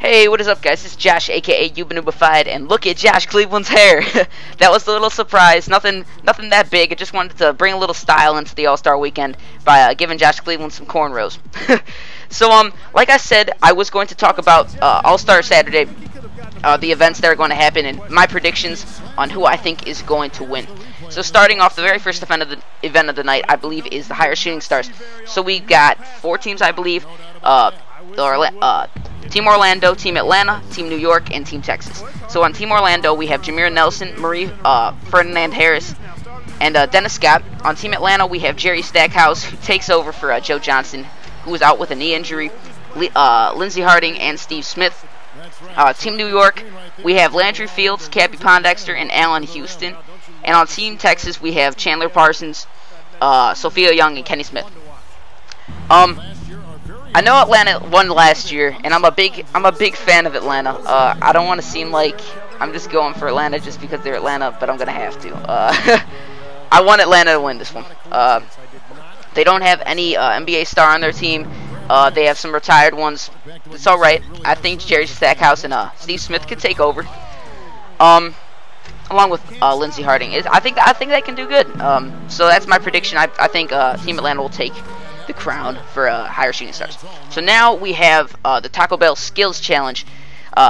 Hey, what is up, guys? It's Josh, aka YouBeenNubified, and look at Josh Cleveland's hair. That was a little surprise. Nothing that big. I just wanted to bring a little style into the All-Star weekend by giving Josh Cleveland some cornrows. So, like I said, I was going to talk about All-Star Saturday, the events that are going to happen, and my predictions on who I think is going to win. So, starting off, the very first event of the night, I believe, is the higher shooting stars. So we got 4 teams, I believe. Team Orlando, Team Atlanta, Team New York, and Team Texas. So on Team Orlando, we have Jameer Nelson, Ferdinand Harris, and Dennis Scott. On Team Atlanta, we have Jerry Stackhouse, who takes over for Joe Johnson, who is out with a knee injury, Lindsey Harding, and Steve Smith. Team New York, we have Landry Fields, Cappy Pondexter, and Allen Houston. And on Team Texas, we have Chandler Parsons, Sophia Young, and Kenny Smith. I know Atlanta won last year, and I'm a big fan of Atlanta. I don't want to seem like I'm just going for Atlanta just because they're Atlanta, but I'm gonna have to. I want Atlanta to win this one. They don't have any NBA star on their team. They have some retired ones. It's all right. I think Jerry Stackhouse and Steve Smith could take over. Along with Lindsey Harding. I think they can do good. So that's my prediction. I think Team Atlanta will take the crown for higher shooting stars. So now we have the Taco Bell Skills Challenge.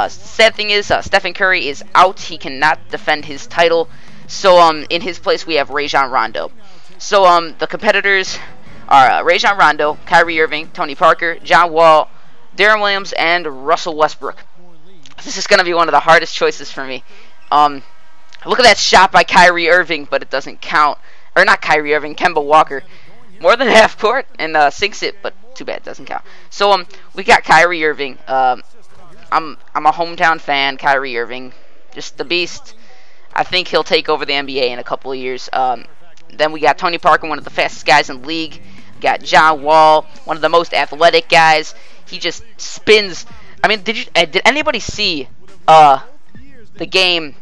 Sad thing is Stephen Curry is out. He cannot defend his title. So in his place we have Rajon Rondo. So the competitors are Rajon Rondo, Kyrie Irving, Tony Parker, John Wall, Darren Williams, and Russell Westbrook. This is going to be one of the hardest choices for me. Look at that shot by Kyrie Irving, but it doesn't count. Or not Kyrie Irving, Kemba Walker. More than half court and sinks it, but too bad, doesn't count. So we got Kyrie Irving. I'm a hometown fan. Kyrie Irving, just the beast. I think he'll take over the NBA in a couple of years. Then we got Tony Parker, one of the fastest guys in the league. We got John Wall, one of the most athletic guys. He just spins. I mean, did anybody see the game?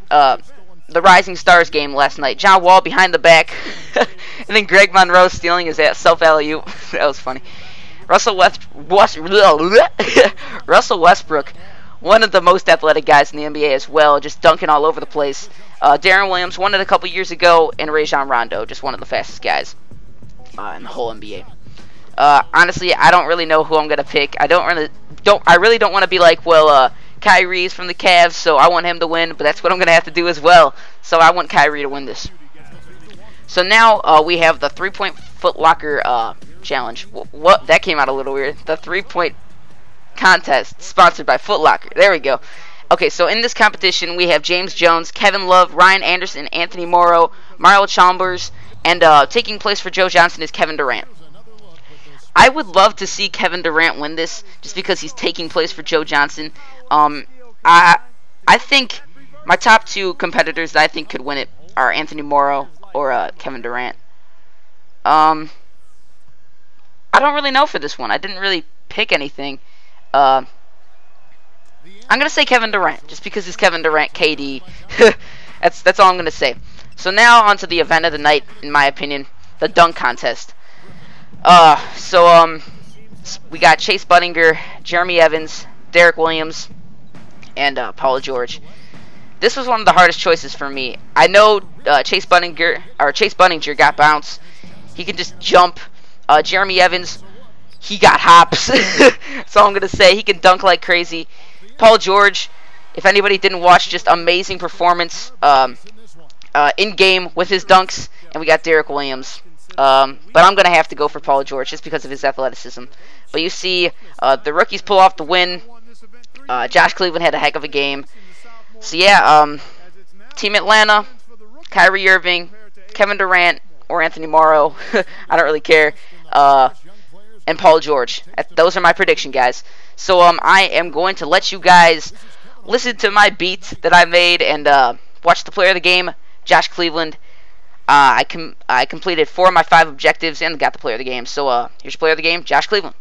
The Rising Stars game last night. John Wall behind the back, and then Greg Monroe stealing his self alley-oop. That was funny. Russell Westbrook, one of the most athletic guys in the NBA as well, just dunking all over the place. Darren Williams won it a couple years ago, and Rajon Rondo, just one of the fastest guys in the whole NBA. Honestly, I don't really know who I'm gonna pick. I really don't want to be like, well, Kyrie's from the Cavs, so I want him to win, but that's what I'm going to have to do as well. So I want Kyrie to win this. So now we have the 3-point Foot Locker challenge. What? That came out a little weird. The 3-point contest sponsored by Foot Locker. There we go. Okay, so in this competition, we have James Jones, Kevin Love, Ryan Anderson, Anthony Morrow, Mario Chalmers, and taking place for Joe Johnson is Kevin Durant. I would love to see Kevin Durant win this just because he's taking place for Joe Johnson. I think my top 2 competitors that I think could win it are Anthony Morrow or Kevin Durant. I don't really know for this one. I didn't really pick anything. I'm gonna say Kevin Durant just because it's Kevin Durant, KD. That's all I'm gonna say. So now onto the event of the night, in my opinion, the dunk contest. We got Chase Budinger, Jeremy Evans, Derek Williams, and Paul George. This was one of the hardest choices for me. I know Chase Budinger got bounce. He can just jump. Jeremy Evans, he got hops. That's all I'm gonna say. He can dunk like crazy. Paul George, if anybody didn't watch, just amazing performance in game with his dunks. And we got Derek Williams. But I'm going to have to go for Paul George just because of his athleticism. But you see, the rookies pull off the win. Josh Cleveland had a heck of a game. So yeah, Team Atlanta, Kyrie Irving, Kevin Durant, or Anthony Morrow. I don't really care. And Paul George. Those are my prediction, guys. So I am going to let you guys listen to my beat that I made and watch the player of the game, Josh Cleveland. I completed 4 of my 5 objectives and got the player of the game. So here's your player of the game, Josh Cleveland.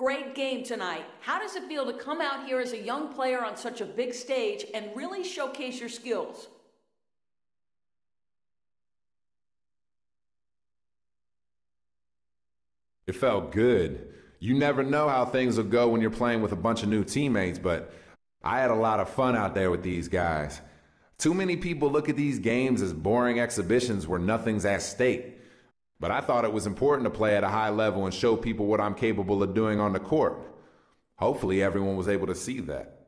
Great game tonight. How does it feel to come out here as a young player on such a big stage and really showcase your skills? It felt good. You never know how things will go when you're playing with a bunch of new teammates, but I had a lot of fun out there with these guys. Too many people look at these games as boring exhibitions where nothing's at stake. But I thought it was important to play at a high level and show people what I'm capable of doing on the court. Hopefully everyone was able to see that.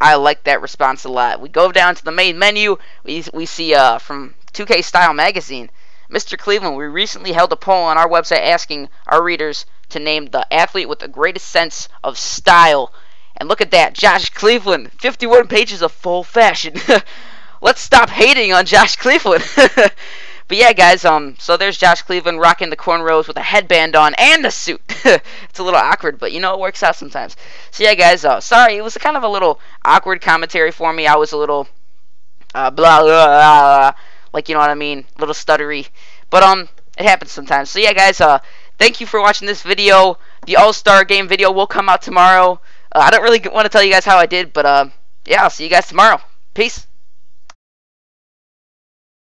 I like that response a lot. We go down to the main menu. We see from 2K Style Magazine, Mr. Cleveland, we recently held a poll on our website asking our readers to name the athlete with the greatest sense of style. And look at that, Josh Cleveland, 51 pages of full fashion. Let's stop hating on Josh Cleveland. But yeah, guys, so there's Josh Cleveland rocking the cornrows with a headband on and a suit. It's a little awkward, but you know, it works out sometimes. So yeah, guys, sorry, it was kind of a little awkward commentary for me. I was a little blah, blah, blah, like, you know what I mean, a little stuttery. But it happens sometimes. So yeah, guys, thank you for watching this video. The All-Star Game video will come out tomorrow. I don't really want to tell you guys how I did, but yeah, I'll see you guys tomorrow. Peace.